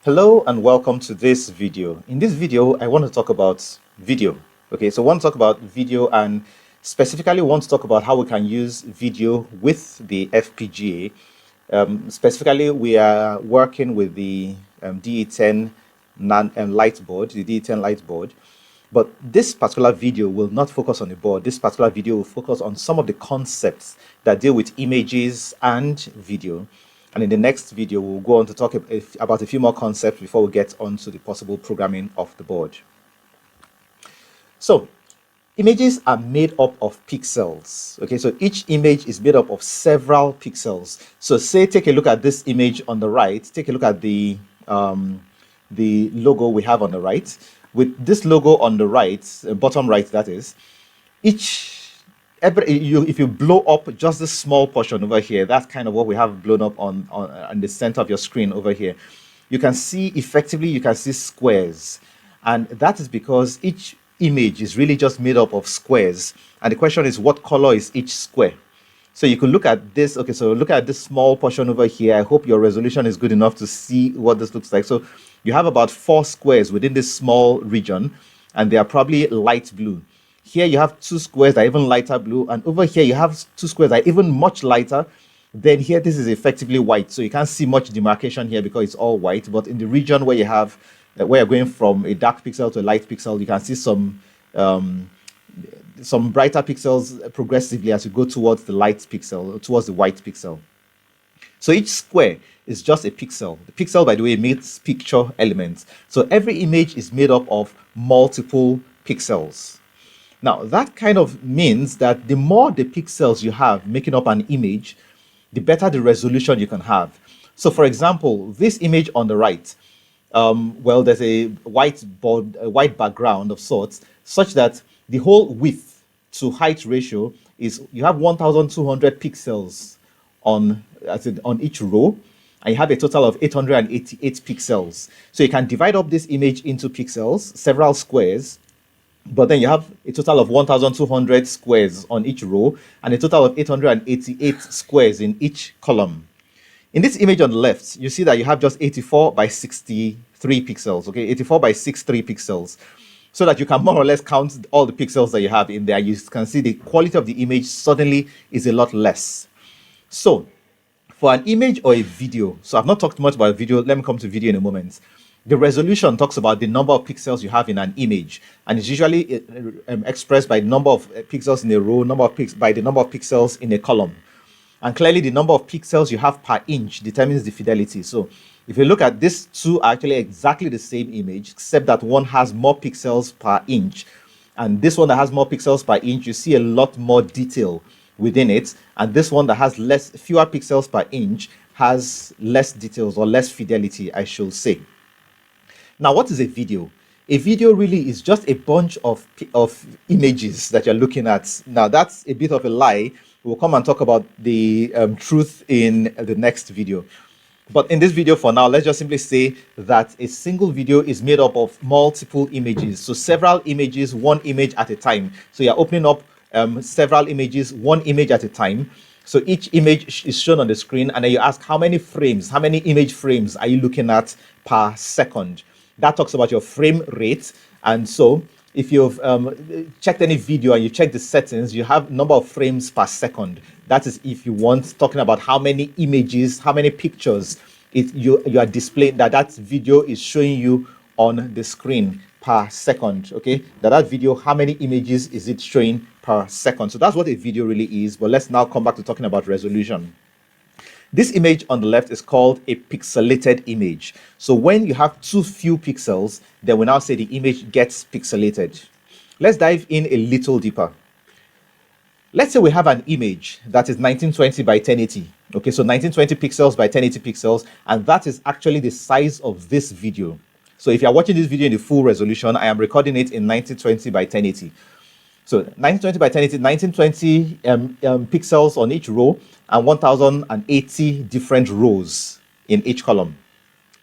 Hello and welcome to this video. In this video, I want to talk about video. Okay, so I want to talk about video and specifically want to talk about how we can use video with the FPGA. Specifically, we are working with the DE10-Lite board, the DE10-Lite board. But this particular video will not focus on the board. This particular video will focus on some of the concepts that deal with images and video. And in the next video, we'll go on to talk about a few more concepts before we get on to the possible programming of the board. So, images are made up of pixels. Okay, so each image is made up of several pixels. So say, take a look at this image on the right. Take a look at the logo we have on the right. With this logo on the right, bottom right, that is, if you blow up just this small portion over here, that's kind of what we have blown up on the center of your screen over here. You can see effectively, you can see squares, and that is because each image is really just made up of squares. And the question is, what color is each square? So you can look at this. Okay, so look at this small portion over here. I hope your resolution is good enough to see what this looks like. So you have about 4 squares within this small region, and they are probably light blue. Here you have 2 squares that are even lighter blue, and over here you have 2 squares that are even much lighter. Then here this is effectively white, so you can't see much demarcation here because it's all white. But in the region where you have where you're going from a dark pixel to a light pixel, you can see some brighter pixels progressively as you go towards the light pixel, towards the white pixel. So each square is just a pixel. The pixel, by the way, means picture elements. So every image is made up of multiple pixels. Now, that kind of means that the more the pixels you have making up an image, the better the resolution you can have. So, for example, this image on the right, well, there's a white background of sorts, such that the whole width to height ratio is, you have 1,200 pixels on each row, and you have a total of 888 pixels. So you can divide up this image into pixels, several squares, but then you have a total of 1,200 squares on each row and a total of 888 squares in each column. In this image on the left, you see that you have just 84 by 63 pixels, okay, 84 by 63 pixels, so that you can more or less count all the pixels that you have in there. You can see the quality of the image suddenly is a lot less. So, for an image or a video, so I've not talked much about video, let me come to video in a moment. The resolution talks about the number of pixels you have in an image, and it's usually expressed by the number of pixels in a row, by the number of pixels in a column. And clearly, the number of pixels you have per inch determines the fidelity. So if you look at these two, are actually exactly the same image, except that one has more pixels per inch. And this one that has more pixels per inch, you see a lot more detail within it. And this one that has fewer pixels per inch has less details, or less fidelity, I should say. Now, what is a video? A video really is just a bunch of images that you're looking at. Now, that's a bit of a lie. We'll come and talk about the truth in the next video. But in this video for now, let's just simply say that a single video is made up of multiple images. So several images, one image at a time. So you're opening up several images, one image at a time. So each image is shown on the screen, and then you ask how many image frames are you looking at per second? That talks about your frame rate. And so if you've checked any video and you check the settings, you have number of frames per second. That is if you want, talking about how many images, how many pictures you are displaying, that video is showing you on the screen per second. Okay, that video, how many images is it showing per second? So that's what a video really is. But let's now come back to talking about resolution. This image on the left is called a pixelated image. So when you have too few pixels, then we now say the image gets pixelated. Let's dive in a little deeper. Let's say we have an image that is 1920 by 1080. Okay, so 1920 pixels by 1080 pixels, and that is actually the size of this video. So if you're watching this video in the full resolution, I am recording it in 1920 by 1080. So 1920 by 1080, 1920 pixels on each row, and 1080 different rows in each column.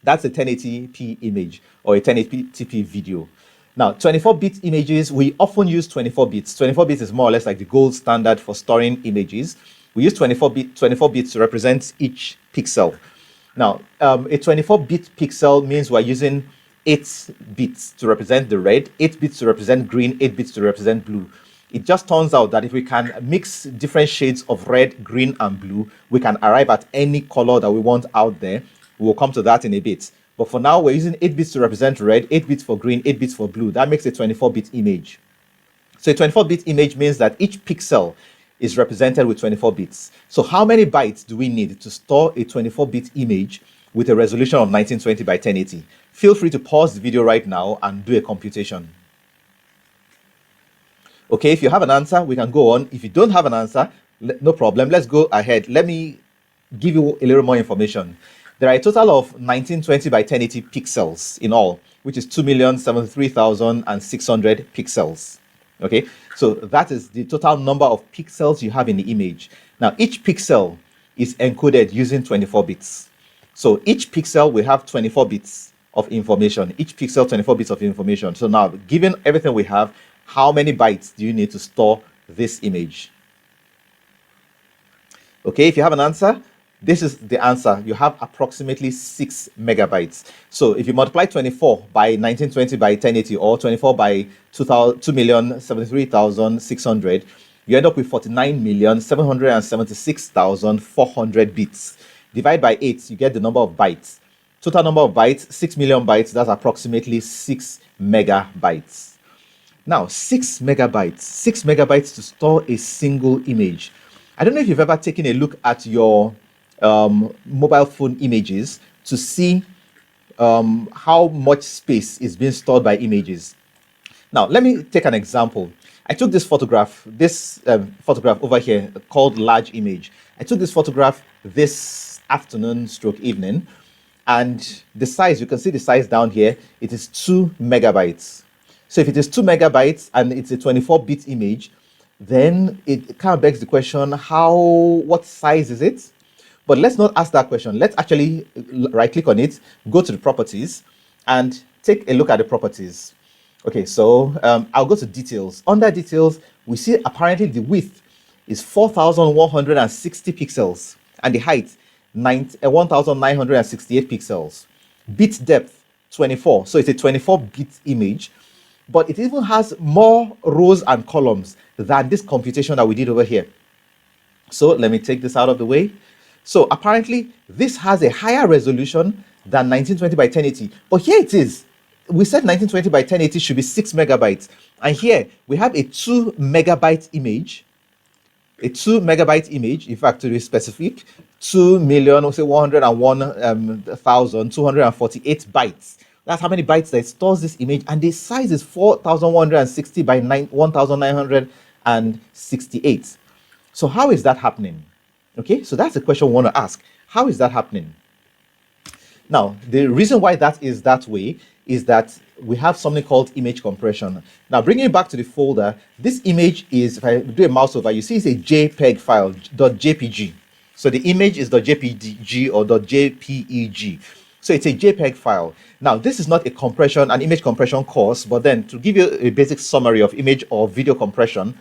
That's a 1080p image or a 1080p video. Now, 24-bit images, we often use 24 bits. 24 bits is more or less like the gold standard for storing images. We use 24 bits to represent each pixel. Now, a 24-bit pixel means we're using 8 bits to represent the red, 8 bits to represent green, 8 bits to represent blue. It just turns out that if we can mix different shades of red, green, and blue, we can arrive at any color that we want out there. We'll come to that in a bit. But for now, we're using 8 bits to represent red, 8 bits for green, 8 bits for blue. That makes a 24-bit image. So a 24-bit image means that each pixel is represented with 24 bits. So how many bytes do we need to store a 24-bit image with a resolution of 1920 by 1080? Feel free to pause the video right now and do a computation. Okay, if you have an answer, we can go on. If you don't have an answer, no problem. Let's go ahead. Let me give you a little more information. There are a total of 1920 by 1080 pixels in all, which is 2,073,600 pixels. Okay, so that is the total number of pixels you have in the image. Now, each pixel is encoded using 24 bits. So each pixel will have 24 bits of information. Each pixel, 24 bits of information. So now, given everything we have, how many bytes do you need to store this image? Okay, if you have an answer, this is the answer. You have approximately 6 megabytes. So if you multiply 24 by 1920 by 1080 or 24 by 2,073,600, you end up with 49,776,400 bits. Divide by 8, you get the number of bytes. Total number of bytes, 6 million bytes. That's approximately 6 megabytes. Now, 6 megabytes to store a single image. I don't know if you've ever taken a look at your mobile phone images to see how much space is being stored by images. Now, let me take an example. I took this photograph over here called large image. I took this photograph this afternoon stroke evening, and the size, you can see the size down here, it is 2 megabytes. So if it is 2 megabytes and it's a 24-bit image, then it kind of begs the question, what size is it? But let's not ask that question. Let's actually right-click on it, go to the properties, and take a look at the properties. Okay, so I'll go to details. Under details, we see apparently the width is 4,160 pixels, and the height, 1,968 pixels. Bit depth, 24. So it's a 24-bit image. But it even has more rows and columns than this computation that we did over here. So let me take this out of the way. So apparently, this has a higher resolution than 1920 by 1080. But here it is. We said 1920 by 1080 should be 6 megabytes. And here, we have a 2 megabyte image. A 2 megabyte image, in fact, to be specific, 2,101,248 bytes. That's how many bytes that it stores this image, and the size is 4,160 by 1,968. So how is that happening? Okay, so that's the question we want to ask. How is that happening? Now, the reason why that is that way is that we have something called image compression. Now, bringing it back to the folder, this image is, if I do a mouse over, you see it's a JPEG file, .jpg. So the image is .jpg or .jpeg. So it's a JPEG file. Now, this is not an image compression course, but then to give you a basic summary of image or video compression,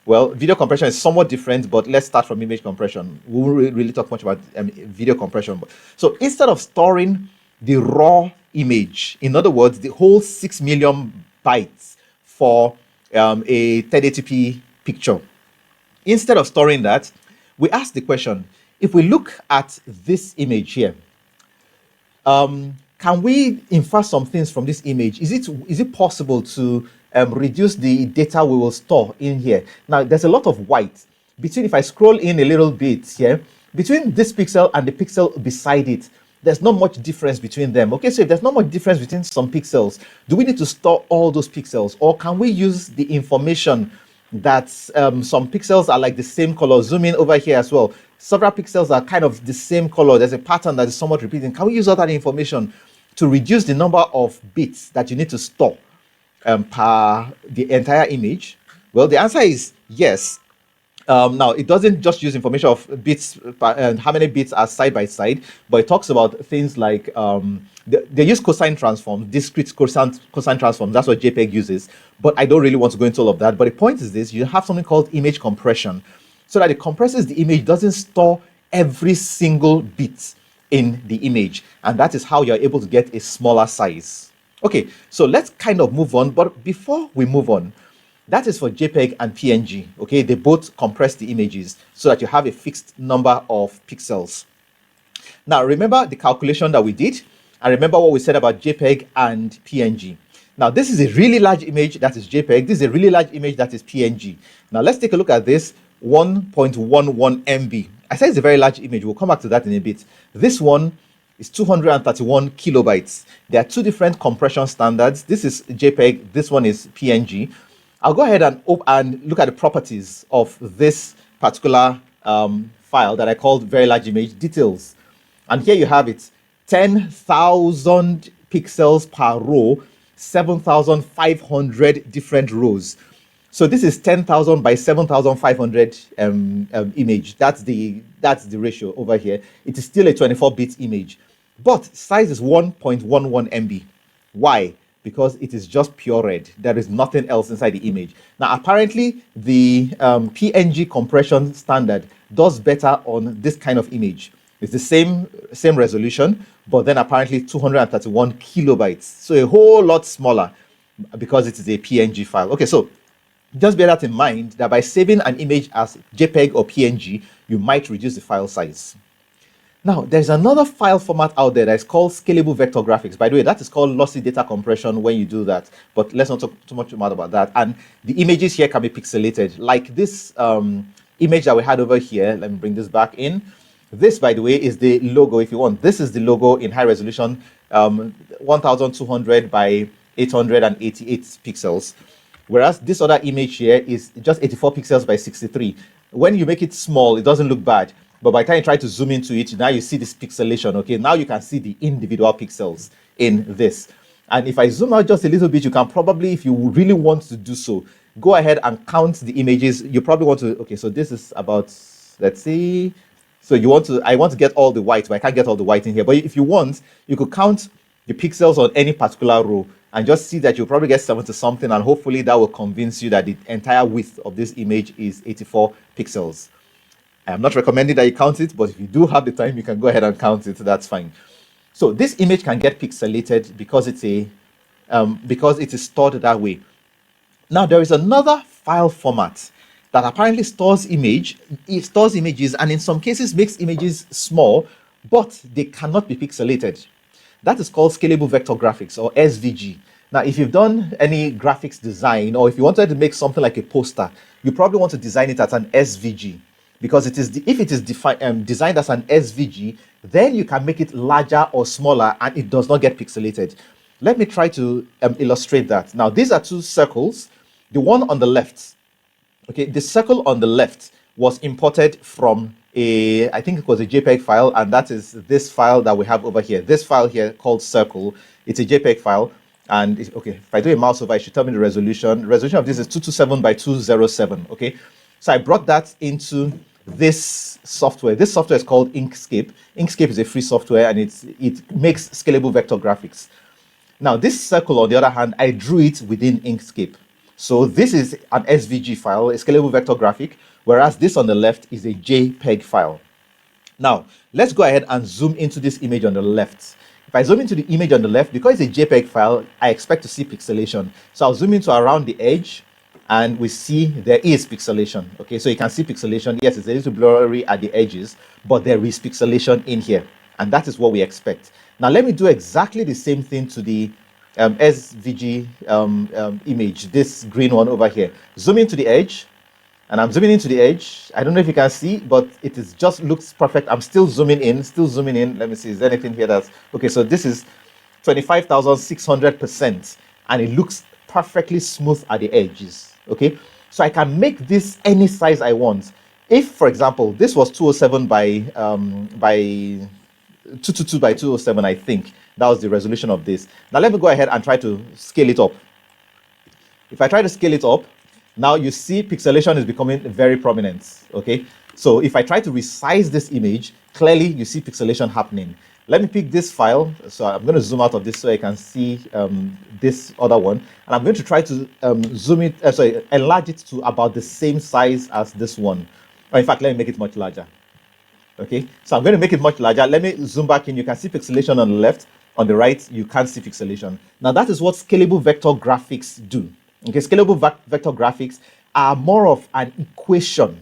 well, video compression is somewhat different, but let's start from image compression. We won't really talk much about video compression. So instead of storing the raw image, in other words, the whole 6 million bytes for a 1080p picture, instead of storing that, we ask the question, if we look at this image here, can we infer some things from this image? Is it possible to reduce the data we will store in here? Now, there's a lot of white. If I scroll in a little bit here, between this pixel and the pixel beside it, there's not much difference between them. Okay, so if there's not much difference between some pixels, do we need to store all those pixels? Or can we use the information that some pixels are like the same color? Zoom in over here as well. Several pixels are kind of the same color. There's a pattern that is somewhat repeating. Can we use all that information to reduce the number of bits that you need to store per the entire image? Well, the answer is yes. Now, it doesn't just use information of bits and how many bits are side by side, but it talks about things like they use cosine transforms, discrete cosine transforms. That's what JPEG uses. But I don't really want to go into all of that. But the point is this: you have something called image compression, so that it compresses the image, doesn't store every single bit in the image, and that is how you're able to get a smaller size. Okay, so let's kind of move on, but before we move on, that is for JPEG and PNG. Okay, they both compress the images so that you have a fixed number of pixels. Now, remember the calculation that we did, and remember what we said about JPEG and PNG. Now, this is a really large image that is JPEG. This is a really large image that is PNG. Now, let's take a look at this 1.11 MB. I said it's a very large image. We'll come back to that in a bit. This one is 231 kilobytes. There are two different compression standards. This is JPEG. This one is PNG. I'll go ahead and look at the properties of this particular file that I called very large image details. And here you have it, 10,000 pixels per row, 7,500 different rows. So this is 10,000 by 7,500 image. That's the ratio over here. It is still a 24-bit image, but size is 1.11 MB. Why? Because it is just pure red. There is nothing else inside the image. Now, apparently, the PNG compression standard does better on this kind of image. It's the same resolution, but then apparently 231 kilobytes. So a whole lot smaller because it is a PNG file. Okay, so just bear that in mind that by saving an image as JPEG or PNG, you might reduce the file size. Now, there's another file format out there that is called scalable vector graphics. By the way, that is called lossy data compression when you do that, but let's not talk too much about that. And the images here can be pixelated, like this image that we had over here. Let me bring this back in. This, by the way, is the logo, if you want. This is the logo in high resolution, 1200 by 888 pixels. Whereas this other image here is just 84 pixels by 63. When you make it small, it doesn't look bad. But by the time you try to zoom into it, now you see this pixelation, okay? Now you can see the individual pixels in this. And if I zoom out just a little bit, you can probably, if you really want to do so, go ahead and count the images. You probably want to, okay, so this is about, let's see. So I want to get all the white, but I can't get all the white in here. But if you want, you could count the pixels on any particular row and just see that you'll probably get 70 something, and hopefully that will convince you that the entire width of this image is 84 pixels. I'm not recommending that you count it, but if you do have the time, you can go ahead and count it. That's fine. So this image can get pixelated because it is stored that way. Now there is another file format that apparently stores images, and in some cases makes images small, but they cannot be pixelated. That is called scalable vector graphics, or SVG. Now, if you've done any graphics design, or if you wanted to make something like a poster, you probably want to design it as an SVG. Because if it is designed as an SVG, then you can make it larger or smaller and it does not get pixelated. Let me try to illustrate that. Now, these are two circles. The one on the left, okay, the circle on the left was imported from I think it was a JPEG file, and that is this file that we have over here. This file here called circle, it's a JPEG file. And okay, if I do a mouse over, it should tell me the resolution. The resolution of this is 227 by 207, okay? So I brought that into this software. This software is called Inkscape. Inkscape is a free software, and it makes scalable vector graphics. Now, this circle, on the other hand, I drew it within Inkscape. So this is an SVG file, a scalable vector graphic, whereas this on the left is a JPEG file. Now, let's go ahead and zoom into this image on the left. If I zoom into the image on the left, because it's a JPEG file, I expect to see pixelation. So I'll zoom into around the edge, and we see there is pixelation. Okay, so you can see pixelation. Yes, it's a little blurry at the edges, but there is pixelation in here, and that is what we expect. Now let me do exactly the same thing to the SVG image, this green one over here. Zoom into the edge, and I'm zooming into the edge. I don't know if you can see, but it is just looks perfect. I'm still zooming in, Let me see, is there anything here that's okay? So this is 25,600%, and it looks perfectly smooth at the edges. Okay, so I can make this any size I want. If, for example, this was 207 by 222 by 207, I think that was the resolution of this. Now let me go ahead and try to scale it up. If I try to scale it up, now you see pixelation is becoming very prominent. Okay, so if I try to resize this image, clearly you see pixelation happening. Let me pick this file. So I'm going to zoom out of this so I can see this other one. And I'm going to try to enlarge it to about the same size as this one. Or in fact, let me make it much larger. Okay, so I'm going to make it much larger. Let me zoom back in. You can see pixelation on the left. On the right, you can't see pixelation. Now, that is what scalable vector graphics do. Okay, scalable vector graphics are more of an equation.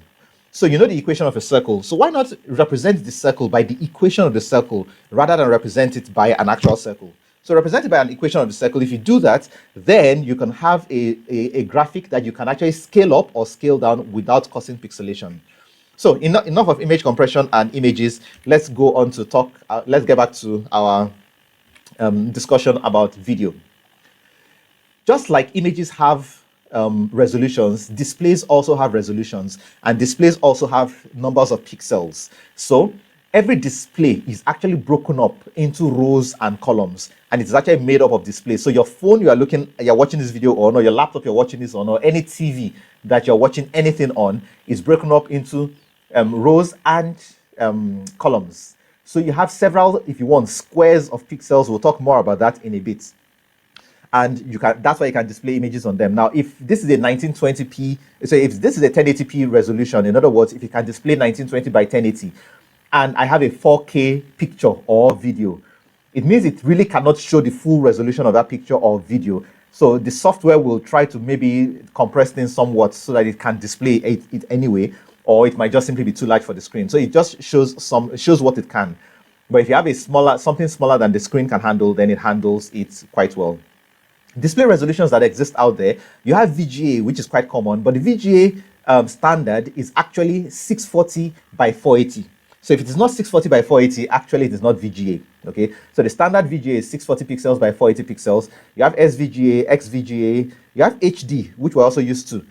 So you know the equation of a circle. So why not represent the circle by the equation of the circle rather than represent it by an actual circle? So represented by an equation of the circle, if you do that, then you can have a graphic that you can actually scale up or scale down without causing pixelation. So enough of image compression and images. Let's go on to talk. Let's get back to our discussion about video. Just like images have resolutions, displays also have resolutions, and displays also have numbers of pixels. So every display is actually broken up into rows and columns, and it's actually made up of displays. So your phone you're watching this video on, or your laptop you're watching this on, or any TV that you're watching anything on is broken up into rows and columns. So you have several, if you want, squares of pixels. We'll talk more about that in a bit. And that's why you can display images on them. Now, if this is a 1920p, so if this is a 1080p resolution, in other words, if you can display 1920 by 1080, and I have a 4K picture or video, it means it really cannot show the full resolution of that picture or video. So the software will try to maybe compress things somewhat so that it can display it anyway, or it might just simply be too large for the screen. So it just shows what it can. But if you have something smaller than the screen can handle, then it handles it quite well. Display resolutions that exist out there, you have VGA, which is quite common, but the VGA standard is actually 640 by 480. So if it is not 640 by 480, actually it is not VGA. Okay, so the standard VGA is 640 pixels by 480 pixels. You have SVGA, XVGA, you have HD, which we're also used to.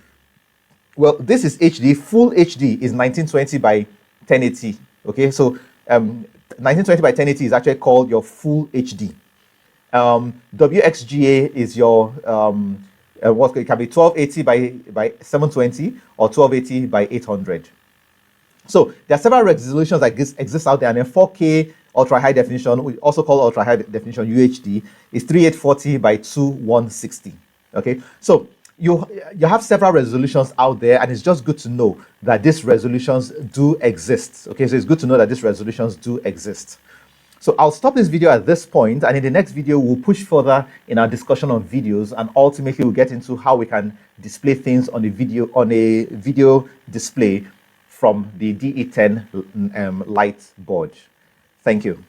Well, this is HD. Full HD is 1920 by 1080. Okay, so 1920 by 1080 is actually called your full HD. WXGA is your what it can be 1280 by 720 or 1280 by 800. So there are several resolutions that exist out there, and then 4K ultra high definition, we also call ultra high definition UHD, is 3840 by 2160. Okay, so you have several resolutions out there, and it's just good to know that these resolutions do exist. Okay, so it's good to know that these resolutions do exist. So I'll stop this video at this point, and in the next video, we'll push further in our discussion on videos, and ultimately we'll get into how we can display things on a video display from the DE10 Lite board. Thank you.